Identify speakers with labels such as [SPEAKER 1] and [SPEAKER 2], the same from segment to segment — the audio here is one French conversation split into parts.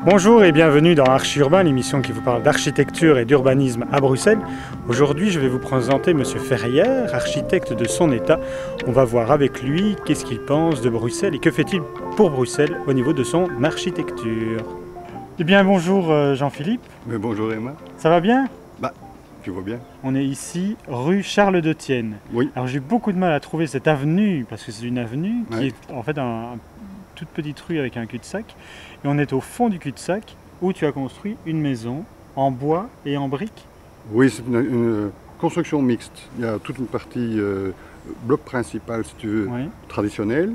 [SPEAKER 1] Bonjour et bienvenue dans Archi Urbain, l'émission qui vous parle d'architecture et d'urbanisme à Bruxelles. Aujourd'hui, je vais vous présenter Monsieur Ferrière, architecte de son état. On va voir avec lui qu'est-ce qu'il pense de Bruxelles et que fait-il pour Bruxelles au niveau de son architecture. Eh bien, bonjour Jean-Philippe.
[SPEAKER 2] Mais bonjour Emma.
[SPEAKER 1] Ça va bien?
[SPEAKER 2] Bah, tu vois bien.
[SPEAKER 1] On est ici, rue Charles de Thienne.
[SPEAKER 2] Oui.
[SPEAKER 1] Alors j'ai eu beaucoup de mal à trouver cette avenue, parce que c'est une avenue qui est en fait une toute petite rue avec un cul-de-sac. Et on est au fond du cul-de-sac où tu as construit une maison en bois et en briques.
[SPEAKER 2] Oui, c'est une construction mixte. Il y a toute une partie bloc principal, si tu veux,
[SPEAKER 1] Oui.
[SPEAKER 2] traditionnel,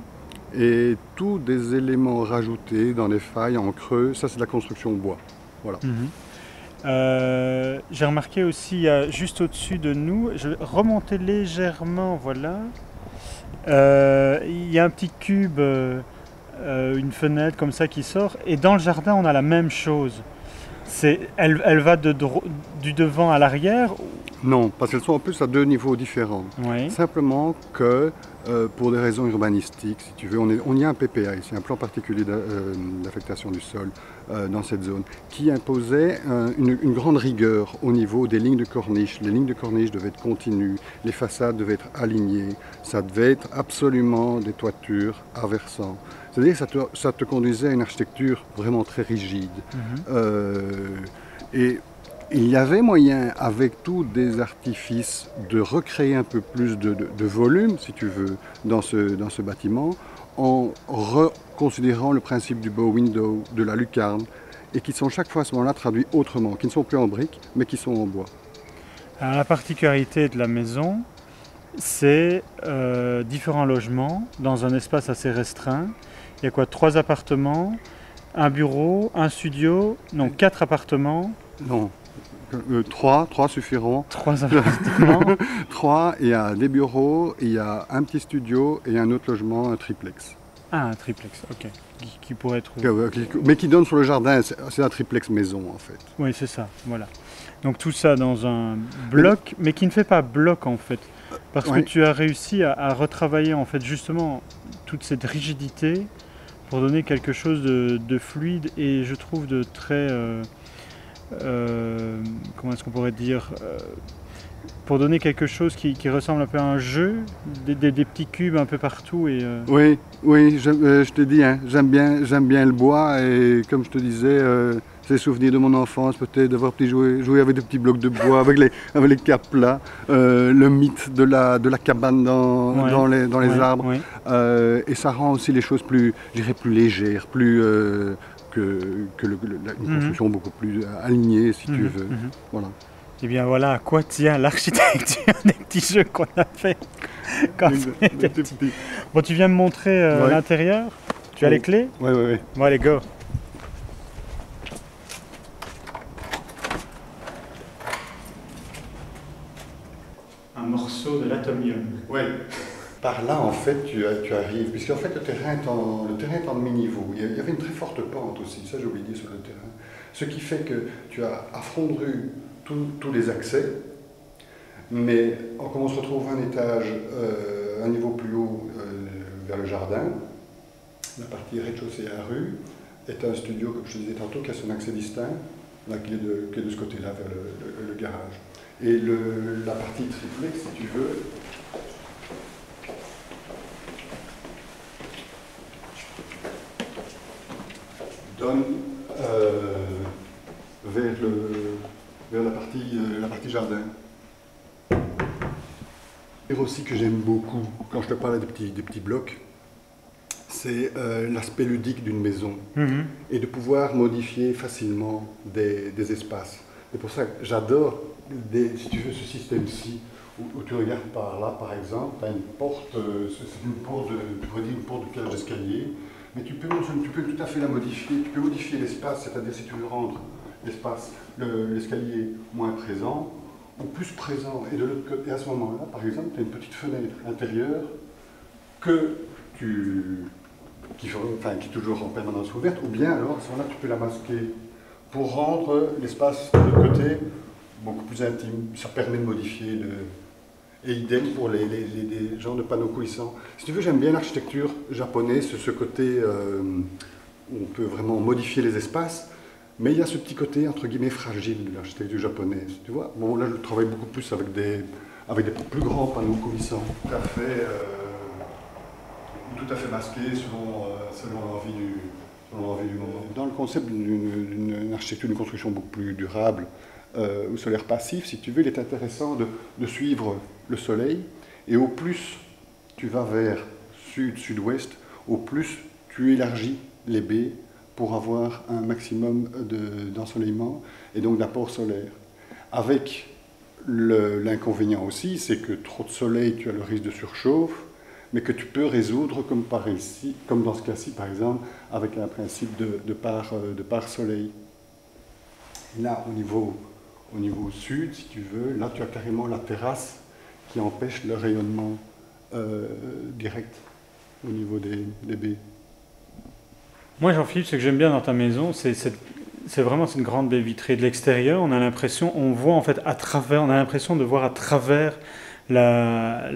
[SPEAKER 2] et tous des éléments rajoutés dans les failles en creux. Ça, c'est de la construction en bois. Voilà.
[SPEAKER 1] J'ai remarqué aussi, juste au-dessus de nous, je vais remonter légèrement, voilà. Il y a un petit cube, une fenêtre comme ça qui sort, et dans le jardin on a la même chose. Elle va du devant à l'arrière.
[SPEAKER 2] Non, parce qu'elles sont en plus à deux niveaux différents.
[SPEAKER 1] Oui.
[SPEAKER 2] Simplement que pour des raisons urbanistiques, si tu veux, on y a un PPA ici, un plan particulier d'affectation du sol dans cette zone, qui imposait une grande rigueur au niveau des lignes de corniche. Les lignes de corniche devaient être continues, les façades devaient être alignées, ça devait être absolument des toitures à versant. C'est-à-dire que ça te conduisait à une architecture vraiment très rigide. Et il y avait moyen, avec tous des artifices, de recréer un peu plus de volume, si tu veux, dans ce bâtiment, en reconsidérant le principe du bow window, de la lucarne, et qui sont chaque fois à ce moment-là traduits autrement, qui ne sont plus en briques, mais qui sont en bois.
[SPEAKER 1] Alors, la particularité de la maison, c'est différents logements dans un espace assez restreint. Il y a quoi? 3 appartements, un bureau, un studio, non, 4 appartements.
[SPEAKER 2] Non. 3 suffiront.
[SPEAKER 1] 3 appartements.
[SPEAKER 2] 3, il y a des bureaux, il y a un petit studio et un autre logement, un triplex.
[SPEAKER 1] Ah, un triplex, ok. Qui pourrait être...
[SPEAKER 2] Mais qui donne sur le jardin, c'est un triplex maison en fait.
[SPEAKER 1] Oui, c'est ça, voilà. Donc tout ça dans un bloc, mais qui ne fait pas bloc en fait. Parce que tu as réussi à retravailler en fait justement toute cette rigidité pour donner quelque chose de fluide et je trouve de très... comment est-ce qu'on pourrait dire, pour donner quelque chose qui ressemble un peu à un jeu, des petits cubes un peu partout.
[SPEAKER 2] Oui, je te dis, hein, j'aime bien le bois et comme je te disais, c'est les souvenirs de mon enfance peut-être d'avoir joué avec des petits blocs de bois, avec les capes là, le mythe de la cabane dans les arbres, et ça rend aussi les choses plus, je dirais, plus légères, plus... une construction beaucoup plus alignée, si tu veux. Voilà.
[SPEAKER 1] Et bien voilà à quoi tient l'architecture des petits jeux qu'on a fait quand on était petit. Bon, tu viens me montrer l'intérieur. Tu as les clés?
[SPEAKER 2] Oui.
[SPEAKER 1] Bon, allez, go. Un morceau de l'atomium.
[SPEAKER 2] Oui. Par là, en fait, tu arrives, puisqu'en fait, le terrain est en demi-niveau. Il y avait une très forte pente aussi, ça j'ai oublié sur le terrain. Ce qui fait que tu as à front de rue tous les accès, mais comme on se retrouve un étage, un niveau plus haut vers le jardin, la partie rez-de-chaussée à la rue est un studio, comme je te disais tantôt, qui a son accès distinct, là, qui est de ce côté-là, vers le garage. Et la partie triplex, si tu veux, donne vers la partie jardin. Et aussi que j'aime beaucoup, quand je te parle des petits blocs, c'est l'aspect ludique d'une maison et de pouvoir modifier facilement des espaces. C'est pour ça que j'adore, si tu veux, ce système-ci, où tu regardes par là, par exemple, tu as une porte, c'est une porte de cage d'escalier, mais tu peux tout à fait la modifier, tu peux modifier l'espace, c'est-à-dire si tu veux rendre l'espace, l'escalier moins présent, ou plus présent, et de l'autre côté, à ce moment-là, par exemple, tu as une petite fenêtre intérieure qui est toujours en permanence ouverte, ou bien alors à ce moment-là, tu peux la masquer pour rendre l'espace de l'autre côté beaucoup plus intime. Ça permet de modifier Et idem pour les genres de panneaux coulissants. Si tu veux, j'aime bien l'architecture japonaise, ce côté où on peut vraiment modifier les espaces, mais il y a ce petit côté, entre guillemets, fragile de l'architecture japonaise. Tu vois, bon, là, je travaille beaucoup plus avec des plus grands panneaux coulissants, tout à fait masqués selon l'envie du moment. Dans le concept d'une architecture, d'une construction beaucoup plus durable, ou solaire passif, si tu veux, il est intéressant de suivre le soleil, et au plus tu vas vers sud-sud-ouest, au plus tu élargis les baies pour avoir un maximum d'ensoleillement et donc d'apport solaire. Avec l'inconvénient aussi, c'est que trop de soleil, tu as le risque de surchauffe, mais que tu peux résoudre comme dans ce cas-ci par exemple, avec un principe de part soleil. Là, au niveau sud, si tu veux, là tu as carrément la terrasse qui empêche le rayonnement direct au niveau des baies.
[SPEAKER 1] Moi, Jean-Philippe, ce que j'aime bien dans ta maison, c'est vraiment cette grande baie vitrée. De l'extérieur, on a l'impression, on voit en fait à travers, on a l'impression de voir à travers la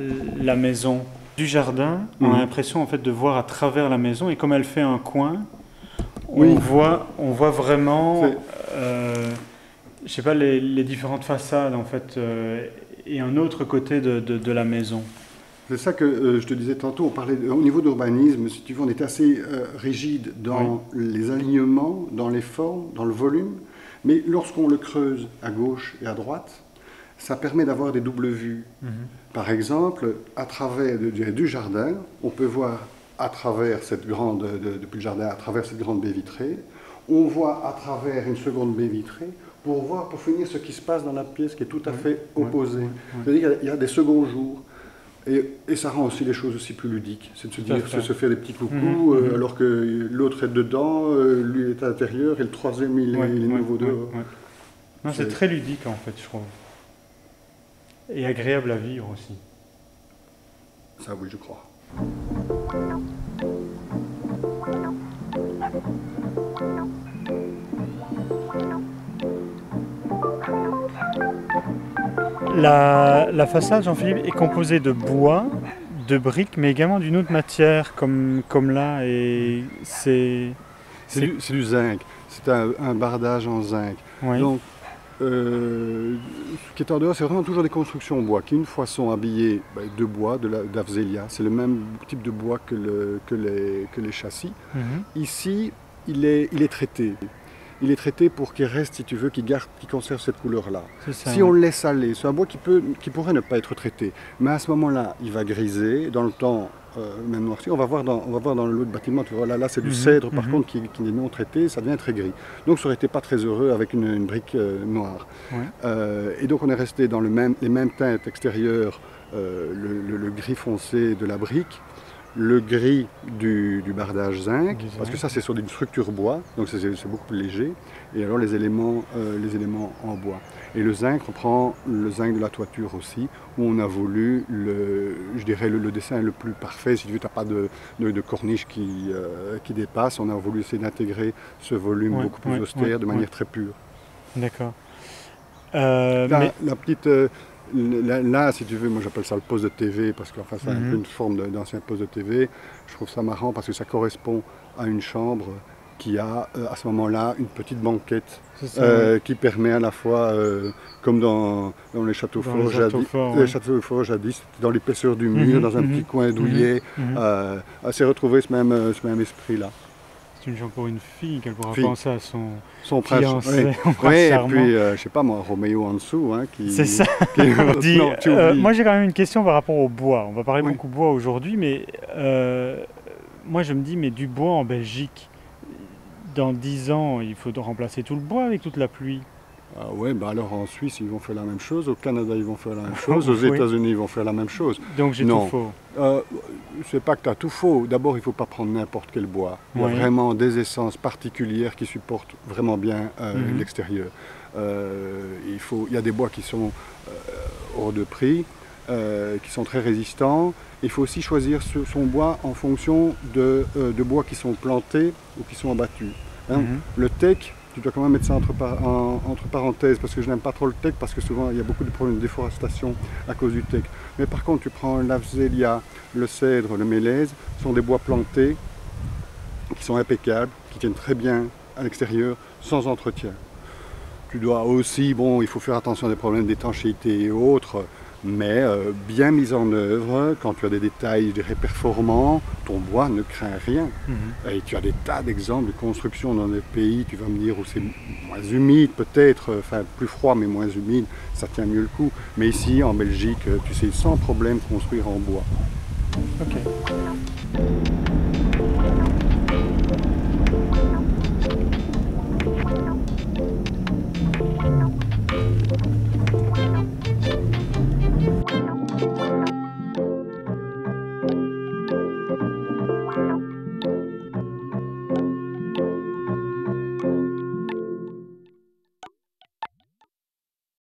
[SPEAKER 1] maison. Du jardin, on a l'impression en fait de voir à travers la maison, et comme elle fait un coin, on voit vraiment, je sais pas, les différentes façades en fait, et un autre côté de la maison.
[SPEAKER 2] C'est ça que je te disais tantôt, on parlait au niveau d'urbanisme, si tu veux, on est assez rigide dans les alignements, dans les formes, dans le volume, mais lorsqu'on le creuse à gauche et à droite, ça permet d'avoir des doubles vues. Par exemple, à travers du jardin, on peut voir à travers cette grande, depuis le jardin, à travers cette grande baie vitrée, on voit à travers une seconde baie vitrée pour finir ce qui se passe dans la pièce qui est tout à fait opposée. C'est-à-dire qu'il y a des seconds jours. Et ça rend aussi les choses aussi plus ludiques. C'est de se dire, c'est se faire des petits coucous, alors que l'autre est dedans, lui est à l'intérieur, et le troisième, il est nouveau dehors.
[SPEAKER 1] Non, c'est très ludique, en fait, je trouve. Et agréable à vivre aussi.
[SPEAKER 2] Ça, oui, je crois.
[SPEAKER 1] La façade, Jean-Philippe, est composée de bois, de briques, mais également d'une autre matière, comme là, et c'est
[SPEAKER 2] du zinc. C'est un bardage en zinc.
[SPEAKER 1] Oui.
[SPEAKER 2] Donc, ce qui est en dehors, c'est vraiment toujours des constructions en bois, qui une fois sont habillées de bois, d'Afzelia. C'est le même type de bois que les châssis. Ici, il est traité. Il est traité pour qu'il reste, si tu veux, qu'il conserve cette couleur-là. Si on le laisse aller, c'est un bois qui pourrait ne pas être traité. Mais à ce moment-là, il va griser. Dans le temps, même noirci. On va voir dans l'autre bâtiment, tu vois, là c'est du cèdre, par contre, qui est non traité, ça devient très gris. Donc ça aurait été pas très heureux avec une brique noire. Et donc on est resté dans les mêmes teintes extérieures, le gris foncé de la brique, le gris du bardage zinc, parce que ça c'est sur une structure bois, donc c'est beaucoup plus léger, et alors les éléments en bois. Et le zinc reprend le zinc de la toiture aussi, où on a voulu, je dirais, le dessin le plus parfait. Si tu veux, tu n'as pas de corniche qui dépasse, on a voulu essayer d'intégrer ce volume beaucoup plus austère, de manière très pure.
[SPEAKER 1] D'accord.
[SPEAKER 2] La petite... Là, si tu veux, moi j'appelle ça le poste de TV, parce qu'enfin c'est un peu une forme d'ancien poste de TV. Je trouve ça marrant parce que ça correspond à une chambre qui a à ce moment-là une petite banquette qui permet à la fois, comme dans les châteaux forts jadis, dans l'épaisseur du mur, dans un petit coin douillet, à se retrouver ce même esprit-là.
[SPEAKER 1] C'est une chambre pour une fille qu'elle pourra penser à son
[SPEAKER 2] prince
[SPEAKER 1] fiancé.
[SPEAKER 2] Et puis, je sais pas moi, Roméo en dessous. Hein,
[SPEAKER 1] c'est ça. Moi j'ai quand même une question par rapport au bois. On va parler beaucoup bois aujourd'hui, mais moi je me dis, mais du bois en Belgique, dans 10 ans, il faut remplacer tout le bois avec toute la pluie.
[SPEAKER 2] Ah ouais, bah alors en Suisse ils vont faire la même chose, au Canada ils vont faire la même chose, aux États-Unis ils vont faire la même chose.
[SPEAKER 1] Donc j'ai tout faux.
[SPEAKER 2] C'est pas que tu as tout faux. D'abord il ne faut pas prendre n'importe quel bois. Il y a vraiment des essences particulières qui supportent vraiment bien l'extérieur. Il y a des bois qui sont hors de prix, qui sont très résistants. Il faut aussi choisir son bois en fonction de bois qui sont plantés ou qui sont abattus. Hein. Le teck, tu dois quand même mettre ça entre parenthèses, parce que je n'aime pas trop le teck, parce que souvent il y a beaucoup de problèmes de déforestation à cause du teck. Mais par contre, tu prends l'Afzélia, le cèdre, le mélèze, ce sont des bois plantés qui sont impeccables, qui tiennent très bien à l'extérieur, sans entretien. Tu dois aussi, bon, il faut faire attention à des problèmes d'étanchéité et autres, mais bien mis en œuvre, quand tu as des détails, je dirais, performants, ton bois ne craint rien. Et tu as des tas d'exemples de construction dans des pays, tu vas me dire, où c'est moins humide peut-être, enfin plus froid mais moins humide, ça tient mieux le coup. Mais ici, en Belgique, tu sais sans problème construire en bois.
[SPEAKER 1] Ok.